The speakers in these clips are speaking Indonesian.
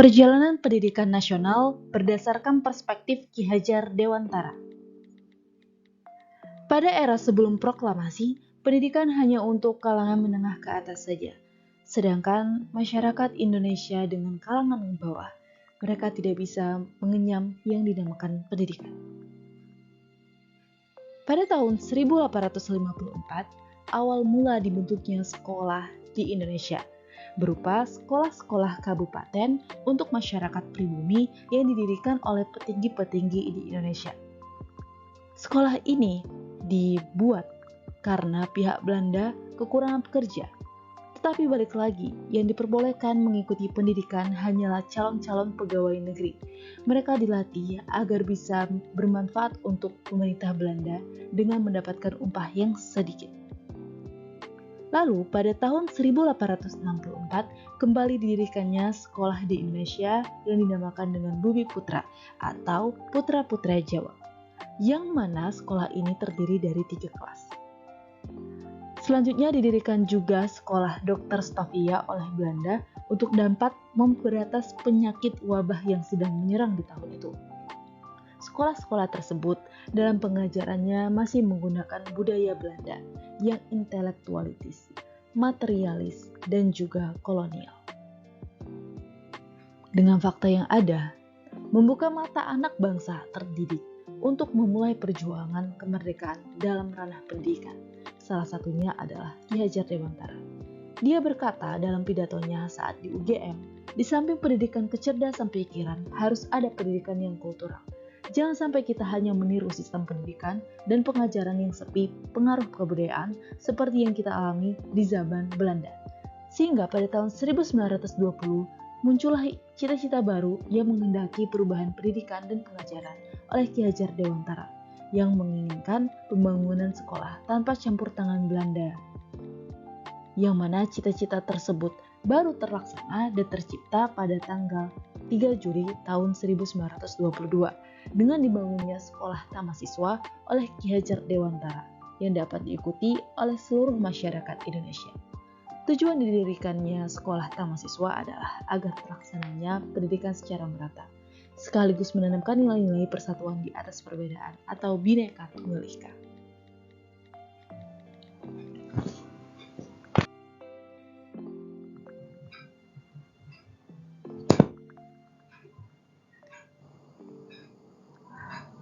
Perjalanan Pendidikan Nasional berdasarkan perspektif Ki Hajar Dewantara. Pada era sebelum proklamasi, pendidikan hanya untuk kalangan menengah ke atas saja. Sedangkan masyarakat Indonesia dengan kalangan bawah, mereka tidak bisa mengenyam yang dinamakan pendidikan. Pada tahun 1854, awal mula dibentuknya sekolah di Indonesia, berupa sekolah-sekolah kabupaten untuk masyarakat pribumi yang didirikan oleh petinggi-petinggi di Indonesia. Sekolah ini dibuat karena pihak Belanda kekurangan pekerja. Tetapi balik lagi, yang diperbolehkan mengikuti pendidikan hanyalah calon-calon pegawai negeri. Mereka dilatih agar bisa bermanfaat untuk pemerintah Belanda dengan mendapatkan upah yang sedikit. Lalu pada tahun 1864 kembali didirikannya sekolah di Indonesia yang dinamakan dengan Bumi Putra atau Putra-Putra Jawa, yang mana sekolah ini terdiri dari 3 kelas. Selanjutnya didirikan juga sekolah Dr. Stopia oleh Belanda untuk dapat memberantas penyakit wabah yang sedang menyerang di tahun itu. Sekolah-sekolah tersebut dalam pengajarannya masih menggunakan budaya Belanda yang intelektualitis, materialis, dan juga kolonial. Dengan fakta yang ada, membuka mata anak bangsa terdidik untuk memulai perjuangan kemerdekaan dalam ranah pendidikan. Salah satunya adalah Ki Hajar Dewantara. Dia berkata dalam pidatonya saat di UGM, di samping pendidikan kecerdasan pikiran, harus ada pendidikan yang kultural. Jangan sampai kita hanya meniru sistem pendidikan dan pengajaran yang sepi pengaruh kebudayaan seperti yang kita alami di zaman Belanda. Sehingga pada tahun 1920 muncullah cita-cita baru yang menghendaki perubahan pendidikan dan pengajaran oleh Ki Hajar Dewantara yang menginginkan pembangunan sekolah tanpa campur tangan Belanda. Yang mana cita-cita tersebut baru terlaksana dan tercipta pada tanggal 3 Juli tahun 1922 dengan dibangunnya sekolah tamasiswa oleh Ki Hajar Dewantara yang dapat diikuti oleh seluruh masyarakat Indonesia. Tujuan didirikannya sekolah tamasiswa adalah agar terlaksananya pendidikan secara merata, sekaligus menanamkan nilai-nilai persatuan di atas perbedaan atau Bhinneka Tunggal Ika.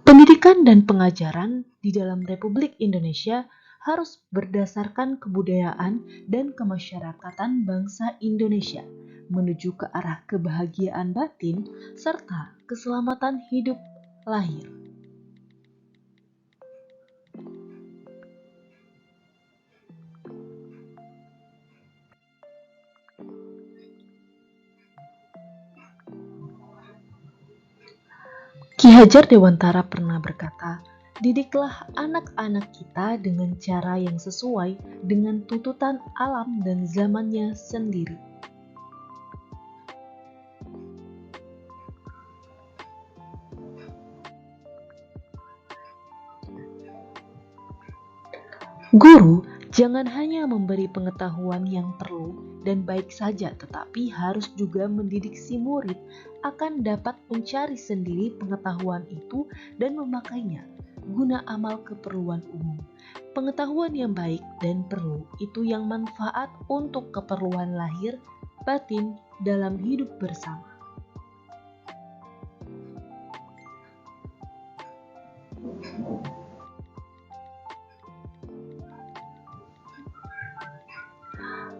Pendidikan dan pengajaran di dalam Republik Indonesia harus berdasarkan kebudayaan dan kemasyarakatan bangsa Indonesia menuju ke arah kebahagiaan batin serta keselamatan hidup lahir. Ki Hajar Dewantara pernah berkata, "Didiklah anak-anak kita dengan cara yang sesuai dengan tuntutan alam dan zamannya sendiri." Guru jangan hanya memberi pengetahuan yang perlu dan baik saja, tetapi harus juga mendidik si murid akan dapat mencari sendiri pengetahuan itu dan memakainya guna amal keperluan umum. Pengetahuan yang baik dan perlu itu yang manfaat untuk keperluan lahir batin dalam hidup bersama.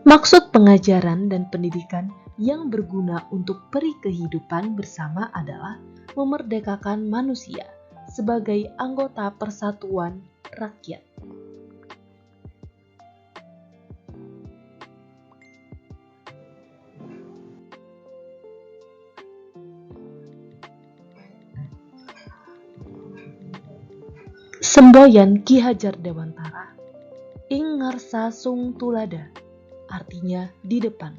Maksud pengajaran dan pendidikan yang berguna untuk peri kehidupan bersama adalah memerdekakan manusia sebagai anggota persatuan rakyat. Semboyan Ki Hajar Dewantara, ing ngarsa sung tulada, artinya di depan.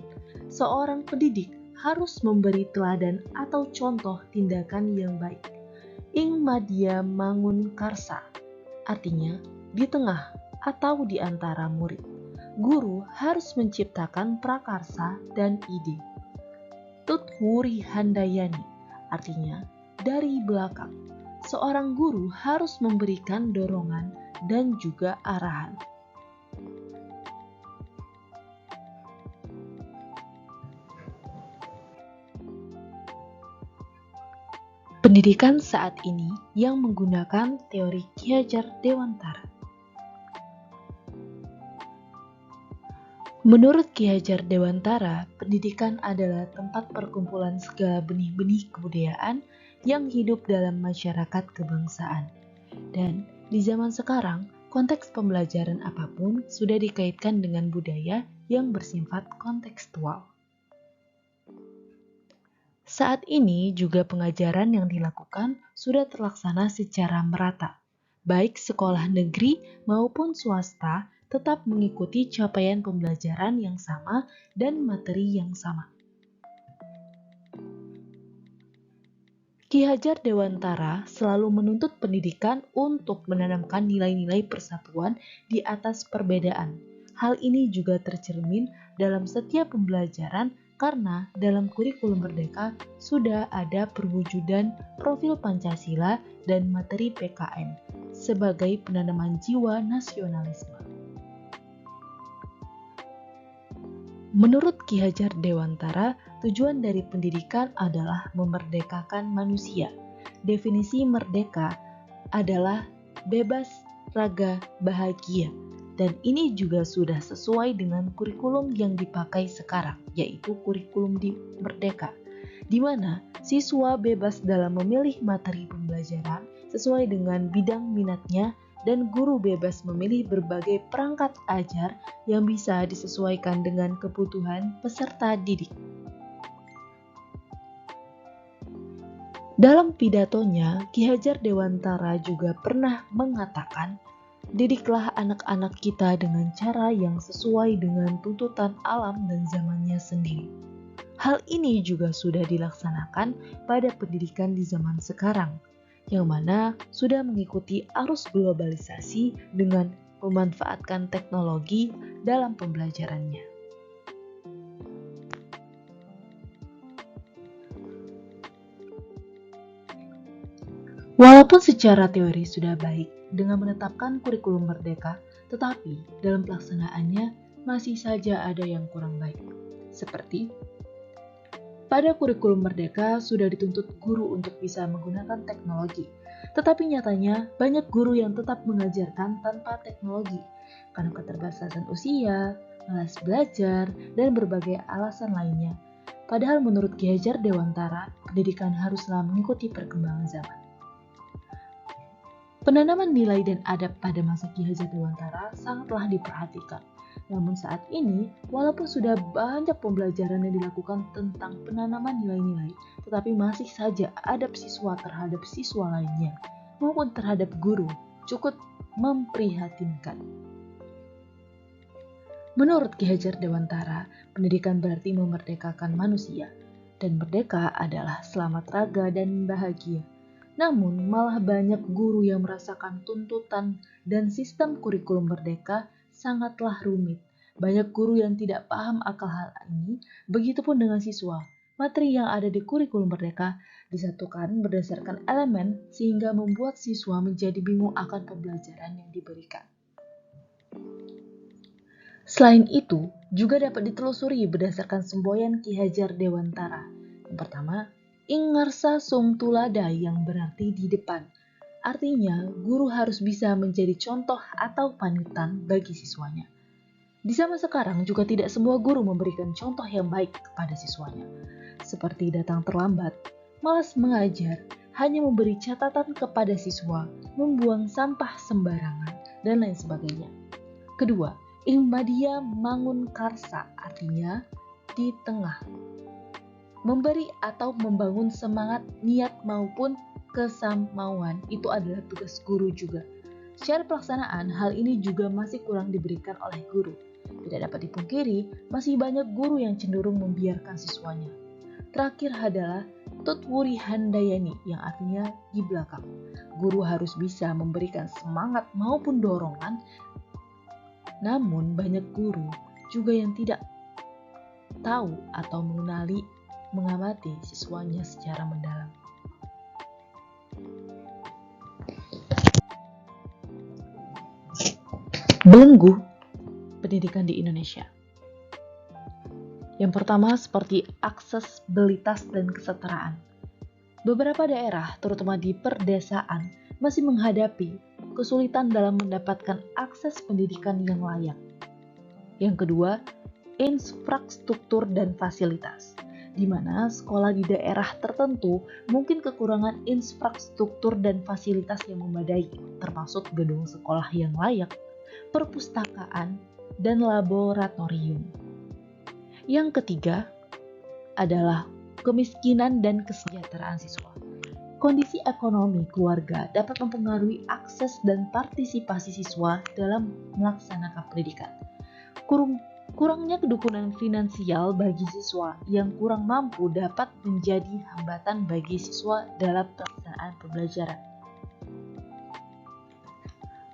Seorang pendidik harus memberi teladan atau contoh tindakan yang baik. Ing madya mangun karsa, artinya di tengah atau di antara murid. Guru harus menciptakan prakarsa dan ide. Tutwuri Handayani, artinya dari belakang. Seorang guru harus memberikan dorongan dan juga arahan. Pendidikan saat ini yang menggunakan teori Ki Hajar Dewantara. Menurut Ki Hajar Dewantara, pendidikan adalah tempat perkumpulan segala benih-benih kebudayaan yang hidup dalam masyarakat kebangsaan. Dan di zaman sekarang, konteks pembelajaran apapun sudah dikaitkan dengan budaya yang bersifat kontekstual. Saat ini juga pengajaran yang dilakukan sudah terlaksana secara merata. Baik sekolah negeri maupun swasta tetap mengikuti capaian pembelajaran yang sama dan materi yang sama. Ki Hajar Dewantara selalu menuntut pendidikan untuk menanamkan nilai-nilai persatuan di atas perbedaan. Hal ini juga tercermin dalam setiap pembelajaran karena dalam kurikulum Merdeka sudah ada perwujudan profil Pancasila dan materi PKN sebagai penanaman jiwa nasionalisme. Menurut Ki Hajar Dewantara, tujuan dari pendidikan adalah memerdekakan manusia. Definisi merdeka adalah bebas, raga, bahagia. Dan ini juga sudah sesuai dengan kurikulum yang dipakai sekarang, yaitu kurikulum di Merdeka, di mana siswa bebas dalam memilih materi pembelajaran sesuai dengan bidang minatnya dan guru bebas memilih berbagai perangkat ajar yang bisa disesuaikan dengan kebutuhan peserta didik. Dalam pidatonya, Ki Hajar Dewantara juga pernah mengatakan, "Didiklah anak-anak kita dengan cara yang sesuai dengan tuntutan alam dan zamannya sendiri." Hal ini juga sudah dilaksanakan pada pendidikan di zaman sekarang, yang mana sudah mengikuti arus globalisasi dengan memanfaatkan teknologi dalam pembelajarannya. Walaupun secara teori sudah baik dengan menetapkan kurikulum Merdeka, tetapi dalam pelaksanaannya masih saja ada yang kurang baik. Seperti pada kurikulum Merdeka sudah dituntut guru untuk bisa menggunakan teknologi, tetapi nyatanya banyak guru yang tetap mengajarkan tanpa teknologi karena keterbatasan usia, malas belajar, dan berbagai alasan lainnya. Padahal menurut Ki Hajar Dewantara, pendidikan haruslah mengikuti perkembangan zaman. Penanaman nilai dan adab pada masa Ki Hajar Dewantara sangatlah diperhatikan. Namun saat ini, walaupun sudah banyak pembelajaran yang dilakukan tentang penanaman nilai-nilai, tetapi masih saja adab siswa terhadap siswa lainnya, maupun terhadap guru, cukup memprihatinkan. Menurut Ki Hajar Dewantara, pendidikan berarti memerdekakan manusia, dan merdeka adalah selamat raga dan bahagia. Namun, malah banyak guru yang merasakan tuntutan dan sistem kurikulum merdeka sangatlah rumit. Banyak guru yang tidak paham akal hal ini, begitupun dengan siswa. Materi yang ada di kurikulum merdeka disatukan berdasarkan elemen sehingga membuat siswa menjadi bingung akan pembelajaran yang diberikan. Selain itu, juga dapat ditelusuri berdasarkan semboyan Ki Hajar Dewantara. Yang pertama, Ingarsa Sung Tulada yang berarti di depan. Artinya, guru harus bisa menjadi contoh atau panutan bagi siswanya. Di zaman sekarang juga tidak semua guru memberikan contoh yang baik kepada siswanya. Seperti datang terlambat, malas mengajar, hanya memberi catatan kepada siswa, membuang sampah sembarangan, dan lain sebagainya. Kedua, Ilmadia Mangun Karsa, artinya di tengah. Memberi atau membangun semangat, niat maupun kesamauan itu adalah tugas guru juga. Secara pelaksanaan, hal ini juga masih kurang diberikan oleh guru. Tidak dapat dipungkiri, masih banyak guru yang cenderung membiarkan siswanya. Terakhir adalah Tutwuri Handayani yang artinya di belakang. Guru harus bisa memberikan semangat maupun dorongan, namun banyak guru juga yang tidak tahu atau mengenali mengamati siswanya secara mendalam. Belenggu pendidikan di Indonesia. Yang pertama seperti aksesibilitas dan kesetaraan. Beberapa daerah, terutama di perdesaan, masih menghadapi kesulitan dalam mendapatkan akses pendidikan yang layak. Yang kedua, infrastruktur dan fasilitas, di mana sekolah di daerah tertentu mungkin kekurangan infrastruktur dan fasilitas yang memadai, termasuk gedung sekolah yang layak, perpustakaan, dan laboratorium. Yang ketiga adalah kemiskinan dan kesejahteraan siswa. Kondisi ekonomi keluarga dapat mempengaruhi akses dan partisipasi siswa dalam melaksanakan pendidikan. Kurangnya dukungan finansial bagi siswa yang kurang mampu dapat menjadi hambatan bagi siswa dalam pelaksanaan pembelajaran.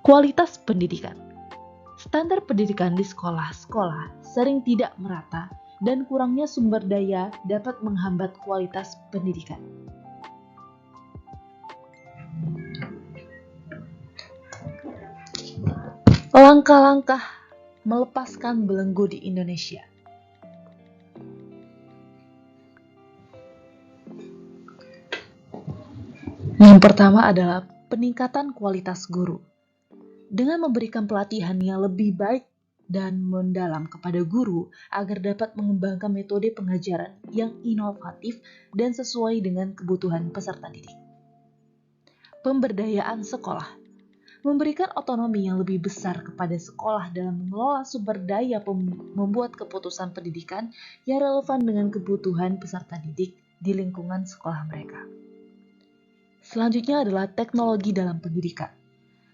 Kualitas pendidikan. Standar pendidikan di sekolah-sekolah sering tidak merata dan kurangnya sumber daya dapat menghambat kualitas pendidikan. Langkah-langkah melepaskan belenggu di Indonesia. Yang pertama adalah peningkatan kualitas guru. Dengan memberikan pelatihan yang lebih baik dan mendalam kepada guru agar dapat mengembangkan metode pengajaran yang inovatif dan sesuai dengan kebutuhan peserta didik. Pemberdayaan sekolah. Memberikan otonomi yang lebih besar kepada sekolah dalam mengelola sumber daya membuat keputusan pendidikan yang relevan dengan kebutuhan peserta didik di lingkungan sekolah mereka. Selanjutnya adalah teknologi dalam pendidikan,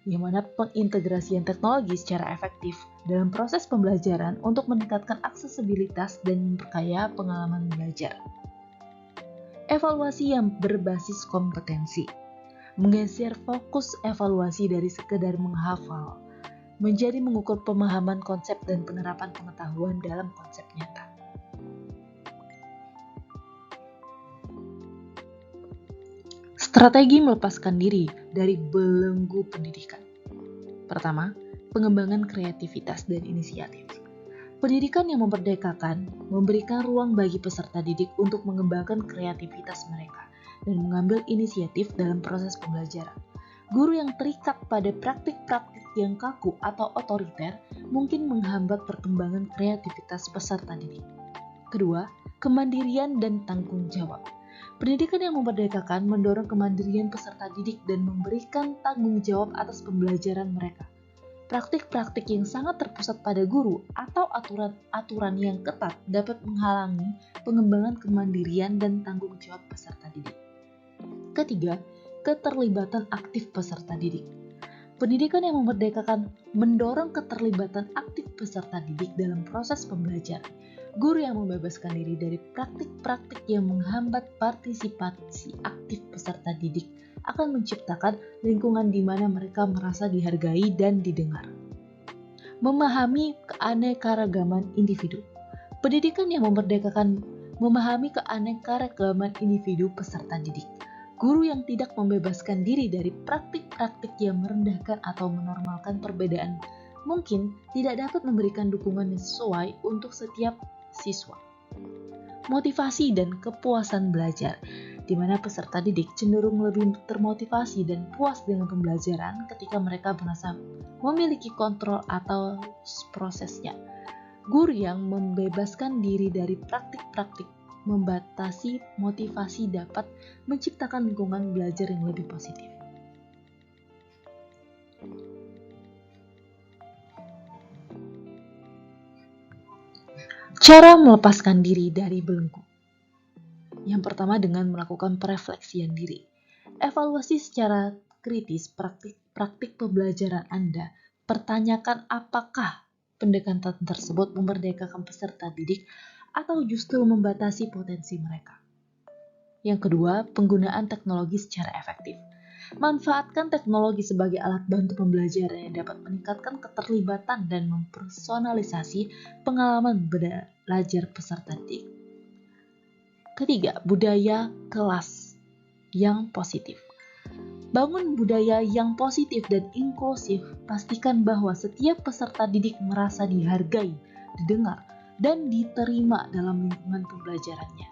yang mana pengintegrasian teknologi secara efektif dalam proses pembelajaran untuk meningkatkan aksesibilitas dan memperkaya pengalaman belajar. Evaluasi yang berbasis kompetensi. Menggeser fokus evaluasi dari sekedar menghafal menjadi mengukur pemahaman konsep dan penerapan pengetahuan dalam konsep nyata. Strategi melepaskan diri dari belenggu pendidikan. Pertama, pengembangan kreativitas dan inisiatif. Pendidikan yang memerdekakan memberikan ruang bagi peserta didik untuk mengembangkan kreativitas mereka dan mengambil inisiatif dalam proses pembelajaran. Guru yang terikat pada praktik-praktik yang kaku atau otoriter mungkin menghambat perkembangan kreativitas peserta didik. Kedua, kemandirian dan tanggung jawab. Pendidikan yang memerdekakan mendorong kemandirian peserta didik dan memberikan tanggung jawab atas pembelajaran mereka. Praktik-praktik yang sangat terpusat pada guru atau aturan-aturan yang ketat dapat menghalangi pengembangan kemandirian dan tanggung jawab peserta didik. Ketiga, keterlibatan aktif peserta didik. Pendidikan yang memerdekakan mendorong keterlibatan aktif peserta didik dalam proses pembelajaran. Guru yang membebaskan diri dari praktik-praktik yang menghambat partisipasi aktif peserta didik akan menciptakan lingkungan di mana mereka merasa dihargai dan didengar. Memahami keanekaragaman individu. Pendidikan yang memerdekakan memahami keanekaragaman individu peserta didik. Guru yang tidak membebaskan diri dari praktik-praktik yang merendahkan atau menormalkan perbedaan mungkin tidak dapat memberikan dukungan yang sesuai untuk setiap siswa. Motivasi dan kepuasan belajar, di mana peserta didik cenderung lebih termotivasi dan puas dengan pembelajaran ketika mereka merasa memiliki kontrol atas prosesnya. Guru yang membebaskan diri dari praktik-praktik membatasi motivasi dapat menciptakan lingkungan belajar yang lebih positif. Cara melepaskan diri dari belenggu. Yang pertama dengan melakukan perefleksian diri. Evaluasi secara kritis praktik pembelajaran Anda. Pertanyakan apakah pendekatan tersebut memerdekakan peserta didik atau justru membatasi potensi mereka. Yang kedua, penggunaan teknologi secara efektif. Manfaatkan teknologi sebagai alat bantu pembelajaran yang dapat meningkatkan keterlibatan dan mempersonalisasi pengalaman belajar peserta didik. Ketiga, budaya kelas yang positif. Bangun budaya yang positif dan inklusif, pastikan bahwa setiap peserta didik merasa dihargai, didengar, dan diterima dalam lingkungan pembelajarannya.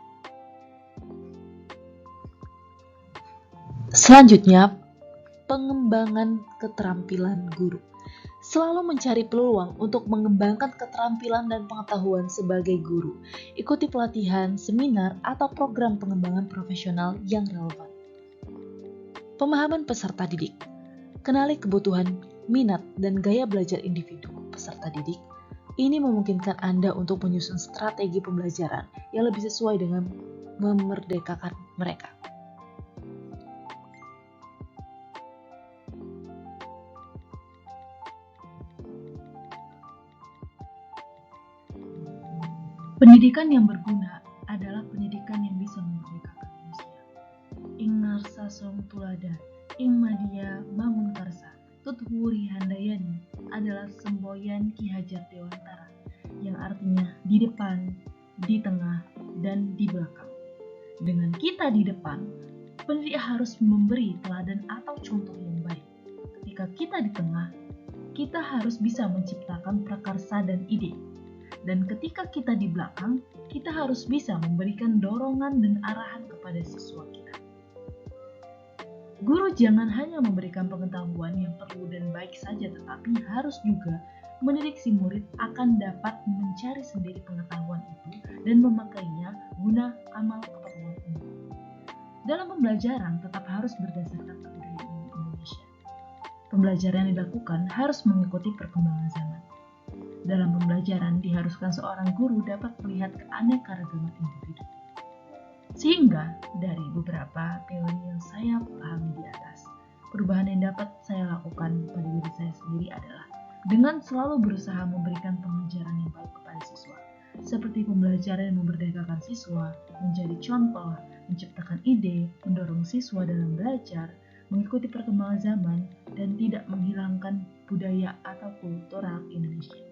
Selanjutnya, pengembangan keterampilan guru. Selalu mencari peluang untuk mengembangkan keterampilan dan pengetahuan sebagai guru. Ikuti pelatihan, seminar, atau program pengembangan profesional yang relevan. Pemahaman peserta didik. Kenali kebutuhan, minat, dan gaya belajar individu peserta didik. Ini memungkinkan Anda untuk menyusun strategi pembelajaran yang lebih sesuai dengan memerdekakan mereka. Pendidikan yang berguna adalah pendidikan yang bisa memerdekakan manusia. Ing narsa song tulada, ing madia mangun karsa, tuthuri handayani adalah semboyan Ki Hajar Dewantara yang artinya di depan, di tengah, dan di belakang. Dengan kita di depan, pendidik harus memberi teladan atau contoh yang baik. Ketika kita di tengah, kita harus bisa menciptakan prakarsa dan ide. Dan ketika kita di belakang, kita harus bisa memberikan dorongan dan arahan kepada siswa kita. Guru jangan hanya memberikan pengetahuan yang perlu dan baik saja, tetapi harus juga mendidik si murid akan dapat mencari sendiri pengetahuan itu dan memakainya guna amal keperluan umum. Dalam pembelajaran tetap harus berdasarkan kebudayaan Indonesia. Pembelajaran yang dilakukan harus mengikuti perkembangan zaman. Dalam pembelajaran diharuskan seorang guru dapat melihat keanekaragaman individu. Sehingga dari beberapa teori yang saya pahami di atas, perubahan yang dapat saya lakukan pada diri saya sendiri adalah dengan selalu berusaha memberikan pengajaran yang baik kepada siswa, seperti pembelajaran yang memerdekakan siswa, menjadi contoh, menciptakan ide, mendorong siswa dalam belajar, mengikuti perkembangan zaman, dan tidak menghilangkan budaya atau kultural Indonesia.